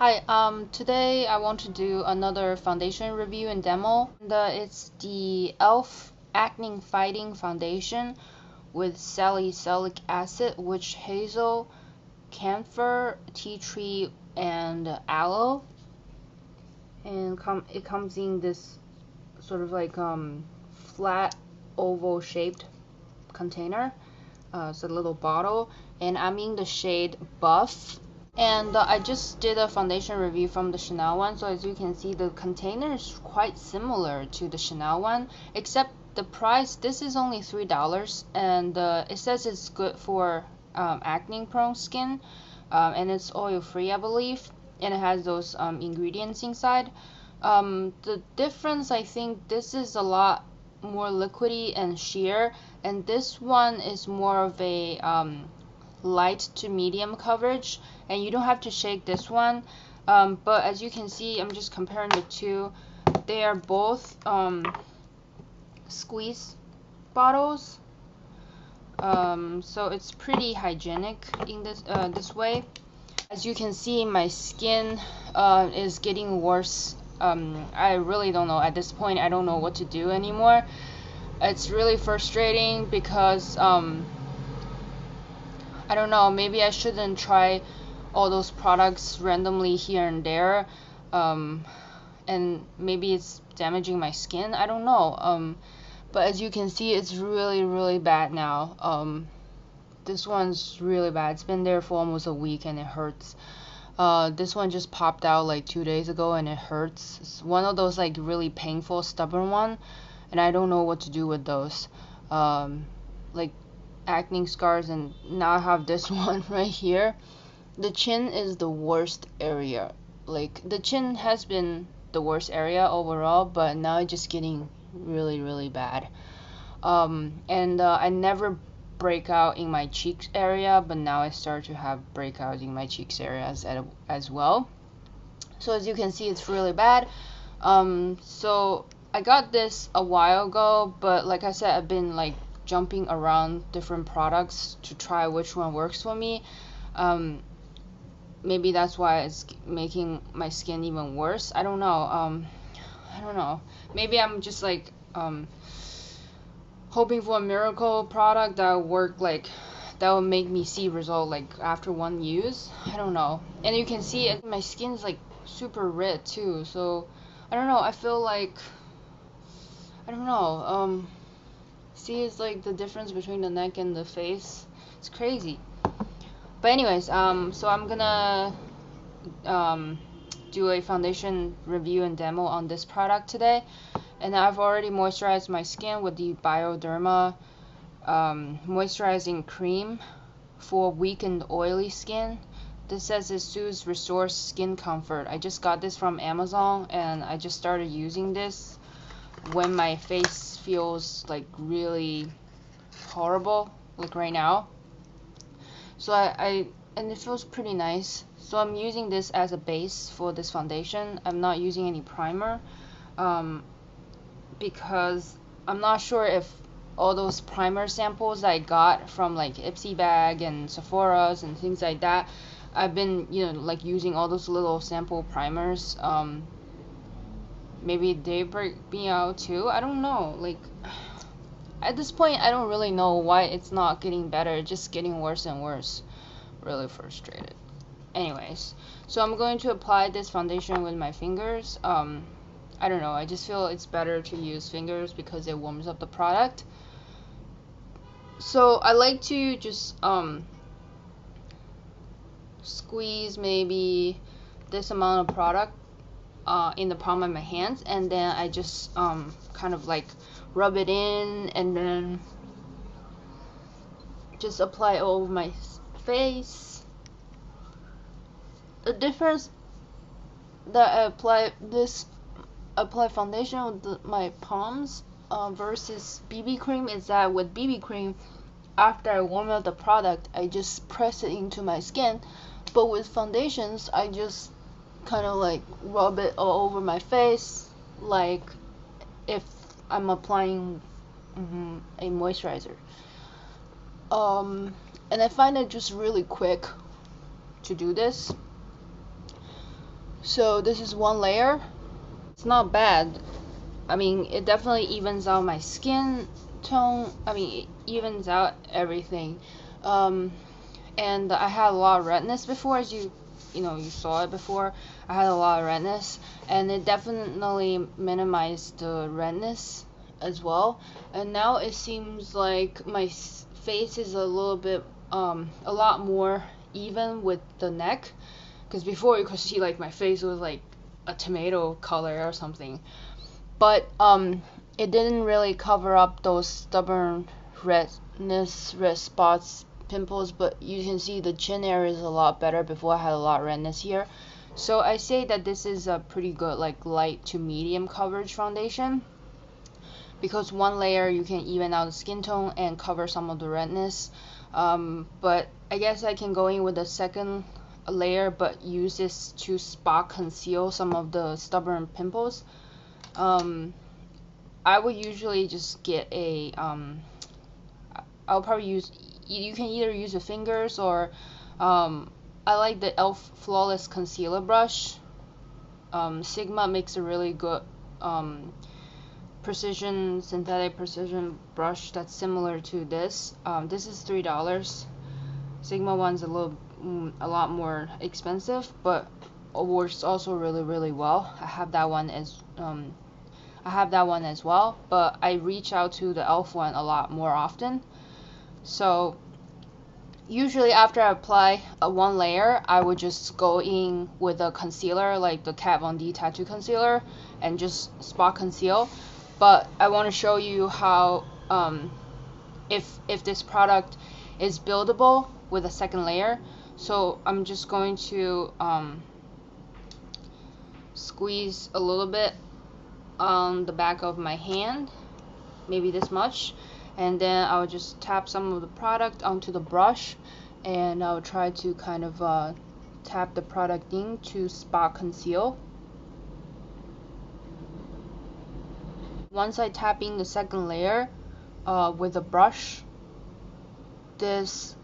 Hi, today I want to do another foundation review and demo. It's the E.L.F. Acne Fighting Foundation with salicylic acid, witch hazel, camphor, tea tree, and aloe. And it comes in this sort of like flat oval shaped container. It's a little bottle, and I'm in the shade Buff. And I just did a foundation review from the Chanel one, so as you can see, the container is quite similar to the Chanel one, except the price. This is only $3, and it says it's good for acne-prone skin, and it's oil-free, I believe, and it has those ingredients inside. The difference, I think, this is a lot more liquidy and sheer, and this one is more of a light to medium coverage, and you don't have to shake this one. But as you can see, I'm just comparing the two. They are both squeeze bottles, so it's pretty hygienic in this way. As you can see, my skin is getting worse. I really don't know. At this point, I don't know what to do anymore. It's really frustrating because I don't know, maybe I shouldn't try all those products randomly here and there, and maybe it's damaging my skin. I don't know. But as you can see, it's really bad now. This one's really bad. It's been there for almost a week and it hurts. This one just popped out like 2 days ago and it hurts. It's one of those like really painful, stubborn one, and I don't know what to do with those. Like acne scars, and now I have this one right here. The chin is the worst area. Like the chin has been the worst area overall, but now it's just getting really bad. And I never break out in my cheeks area, but now I start to have breakouts in my cheeks areas as well. So as you can see, it's really bad. So I got this a while ago, but like I said, I've been like jumping around different products to try which one works for me. Maybe that's why it's making my skin even worse. I don't know. I don't know. Maybe I'm just like hoping for a miracle product that will work, like that will make me see result like after one use. I don't know. And you can see it, my skin is like super red too. So I don't know. I feel like I don't know. See, it's like the difference between the neck and the face. It's crazy. But anyways, so I'm gonna do a foundation review and demo on this product today. And I've already moisturized my skin with the Bioderma moisturizing cream for weak and oily skin. This says it soothes, restores skin comfort. I just got this from Amazon, and I just started using this when my face feels like really horrible, like right now. So and it feels pretty nice. So I'm using this as a base for this foundation. I'm not using any primer, because I'm not sure if all those primer samples I got from like Ipsy Bag and Sephora's and things like that, I've been, like using all those little sample primers. Maybe they break me out too. I don't know. Like at this point, I don't really know why it's not getting better. It's just getting worse and worse. Really frustrated. Anyways, so I'm going to apply this foundation with my fingers. I don't know. I just feel it's better to use fingers because it warms up the product. So I like to just squeeze maybe this amount of product in the palm of my hands, and then I just kind of like rub it in, and then just apply all over my face. The difference that I apply foundation with my palms versus BB cream is that with BB cream, after I warm up the product, I just press it into my skin, but with foundations, I just kind of like rub it all over my face, like if I'm applying a moisturizer. And I find it just really quick to do this. So this is one layer. It's not bad. I mean, it definitely evens out my skin tone. I mean, it evens out everything. And I had a lot of redness before, as you saw it before. I had a lot of redness, and it definitely minimized the redness as well. And now it seems like my face is a little bit, a lot more even with the neck. Because before you could see like my face was like a tomato color or something. But it didn't really cover up those stubborn redness, red spots, pimples, but you can see the chin area is a lot better. Before I had a lot of redness here. So I say that this is a pretty good like light to medium coverage foundation, because one layer you can even out the skin tone and cover some of the redness. But I guess I can go in with a second layer, but use this to spot conceal some of the stubborn pimples. I would usually just get a I'll probably use, you can either use your fingers or I like the E.L.F Flawless Concealer Brush. Sigma makes a really good synthetic precision brush that's similar to this. This is $3. Sigma one's a lot more expensive, but it works also really well. I have that one as well, but I reach out to the E.L.F one a lot more often. So usually after I apply one layer, I would just go in with a concealer, like the Kat Von D Tattoo Concealer, and just spot conceal. But I want to show you how if this product is buildable with a second layer. So I'm just going to squeeze a little bit on the back of my hand, maybe this much, and then I'll just tap some of the product onto the brush, and I'll try to kind of tap the product in to spot conceal. Once I tap in the second layer with a brush, this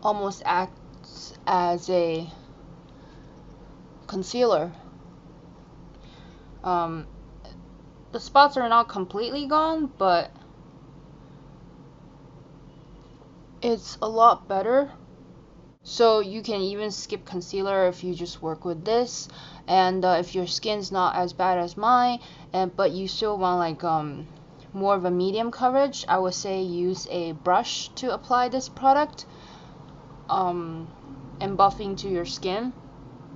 almost acts as a concealer. The spots are not completely gone, but it's a lot better. So you can even skip concealer if you just work with this, and if your skin's not as bad as mine, but you still want like more of a medium coverage, I would say use a brush to apply this product and buffing to your skin.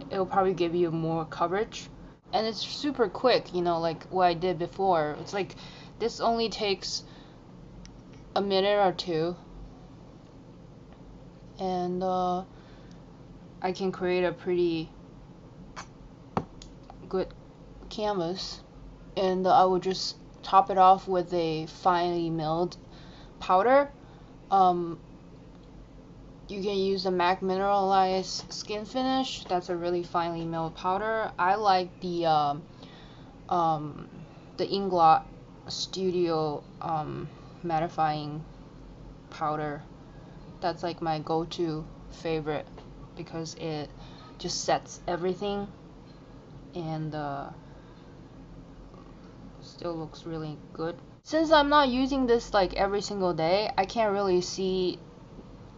It'll probably give you more coverage, and it's super quick, like what I did before. It's like this only takes a minute or two, and I can create a pretty good canvas. And I will just top it off with a finely milled powder. You can use the MAC Mineralized Skin Finish. That's a really finely milled powder. I like the Inglot Studio mattifying powder. That's like my go-to favorite because it just sets everything, and still looks really good. Since I'm not using this like every single day, I can't really see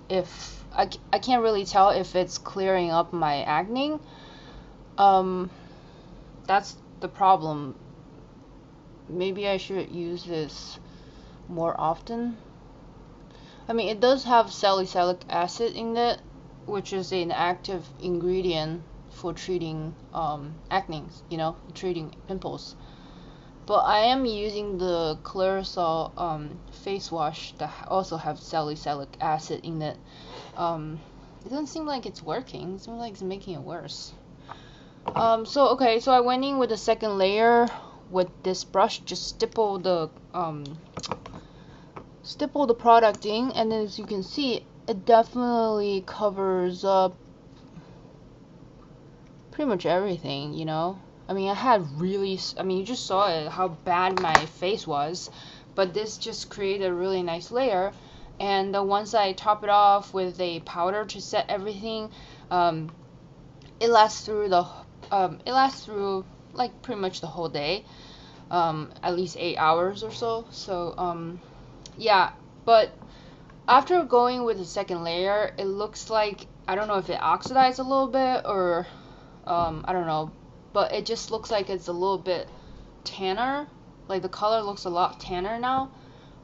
if I can't really tell if it's clearing up my acne. That's the problem. Maybe I should use this more often. I mean, it does have salicylic acid in it, which is an active ingredient for treating acne, treating pimples. But I am using the Clearsol face wash that also have salicylic acid in it. It doesn't seem like it's working. It seems like it's making it worse. So I went in with the second layer with this brush, just stipple the product in, and as you can see, it definitely covers up pretty much everything, I mean, you just saw it, how bad my face was, but this just created a really nice layer. And once I top it off with a powder to set everything, it lasts through the it lasts through like pretty much the whole day, at least 8 hours or so. So yeah, but after going with the second layer, it looks like, I don't know if it oxidized a little bit or I don't know, but it just looks like it's a little bit tanner. Like the color looks a lot tanner now.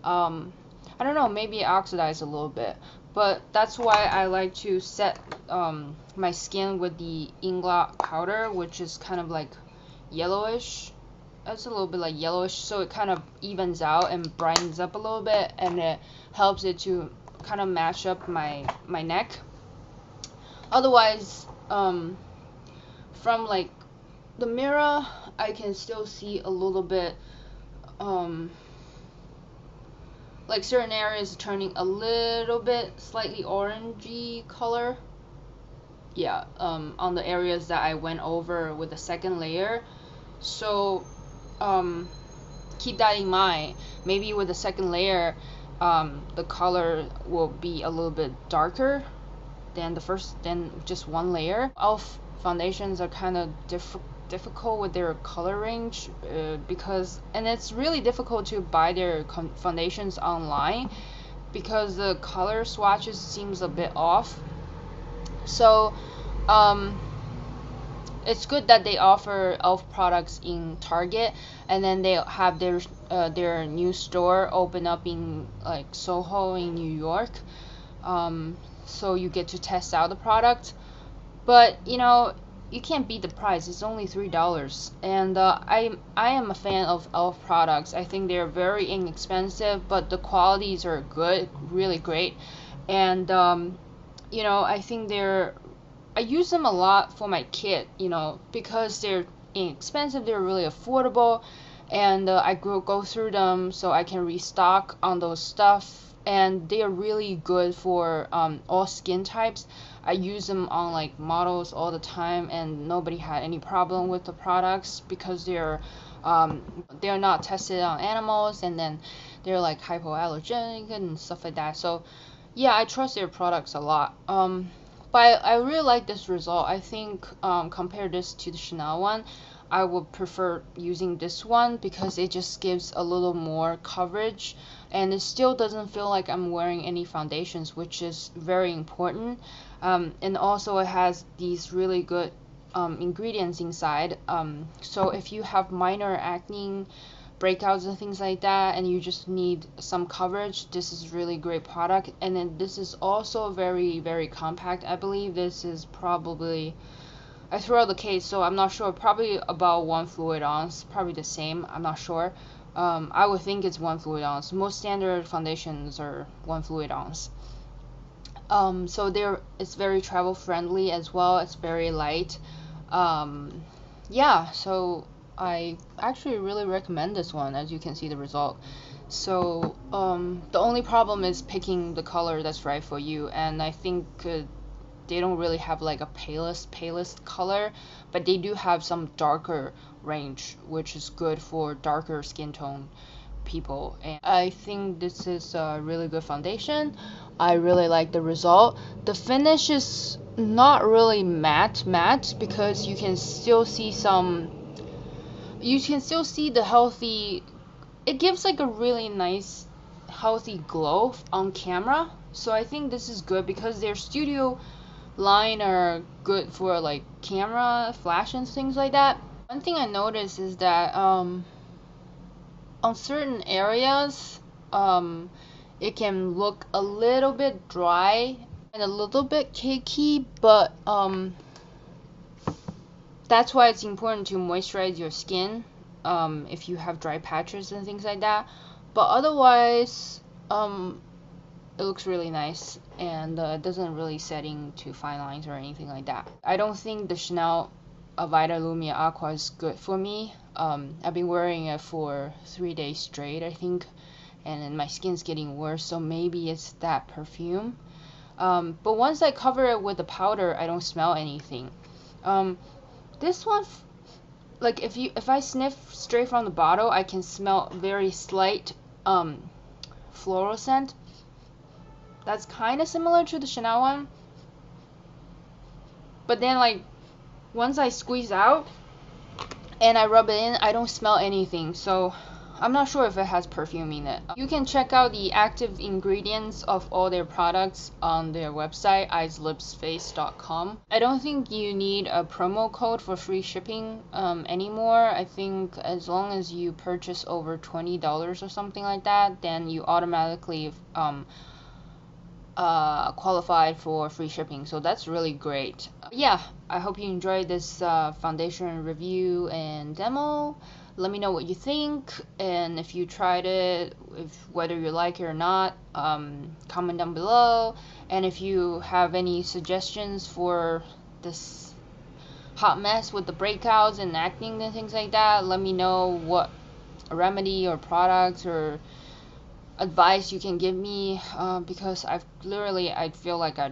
I don't know, maybe it oxidized a little bit, but that's why I like to set my skin with the Inglot powder, which is kind of like yellowish. It's a little bit like yellowish, so it kind of evens out and brightens up a little bit, and it helps it to kind of match up my neck. Otherwise, from like the mirror, I can still see a little bit, like certain areas turning a little bit slightly orangey color. Yeah, on the areas that I went over with the second layer. So keep that in mind. Maybe with the second layer, the color will be a little bit darker than just one layer. E.L.F foundations are kind of difficult with their color range, and it's really difficult to buy their foundations online because the color swatches seems a bit off. So it's good that they offer E.L.F products in Target, and then they have their new store open up in like Soho in New York, so you get to test out the product. But you know, you can't beat the price. It's only $3, and I am a fan of E.L.F products. I think they're very inexpensive, but the qualities are good, really great, and you know, I think I use them a lot for my kit, you know, because they're inexpensive, they're really affordable, and I go through them so I can restock on those stuff, and they are really good for all skin types. I use them on like models all the time, and nobody had any problem with the products because they're not tested on animals, and then they're like hypoallergenic and stuff like that. So yeah, I trust their products a lot. But I really like this result. I think compare this to the Chanel one, I would prefer using this one because it just gives a little more coverage, and it still doesn't feel like I'm wearing any foundations, which is very important. And also it has these really good ingredients inside. So if you have minor acne breakouts and things like that, and you just need some coverage, this is really great product. And then this is also very, very compact. I believe this is probably, I threw out the case, so I'm not sure, probably about 1 fluid ounce, probably the same, I'm not sure. I would think it's 1 fluid ounce. Most standard foundations are 1 fluid ounce. So it's very travel friendly as well. It's very light. Yeah, so I actually really recommend this one, as you can see the result. So the only problem is picking the color that's right for you, and I think they don't really have like a palest color, but they do have some darker range, which is good for darker skin tone people. And I think this is a really good foundation. I really like the result. The finish is not really matte because you can still see the healthy, it gives like a really nice healthy glow on camera. So I think this is good because their studio line are good for like camera flash and things like that. One thing I noticed is that on certain areas it can look a little bit dry and a little bit cakey, but that's why it's important to moisturize your skin if you have dry patches and things like that. But otherwise it looks really nice, and it doesn't really set into fine lines or anything like that. I don't think the Chanel Vita Lumia Aqua is good for me. I've been wearing it for 3 days straight, I think, and then my skin's getting worse, so maybe it's that perfume. But once I cover it with the powder, I don't smell anything. This one, like if I sniff straight from the bottle, I can smell very slight floral scent. That's kind of similar to the Chanel one, but then like once I squeeze out and I rub it in, I don't smell anything, so I'm not sure if it has perfume in it. You can check out the active ingredients of all their products on their website, eyeslipsface.com. I don't think you need a promo code for free shipping anymore. I think as long as you purchase over $20 or something like that, then you automatically qualified for free shipping, so that's really great. Yeah, I hope you enjoyed this foundation review and demo. Let me know what you think, and if you tried it, whether you like it or not, comment down below. And if you have any suggestions for this hot mess with the breakouts and acne and things like that, let me know what remedy or products or advice you can give me, because I feel like I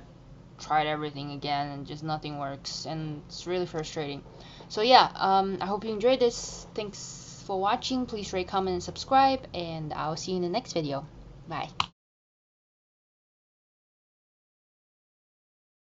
tried everything again and just nothing works, and it's really frustrating. So yeah, I hope you enjoyed this. Thanks for watching. Please rate, comment, and subscribe, and I'll see you in the next video. Bye.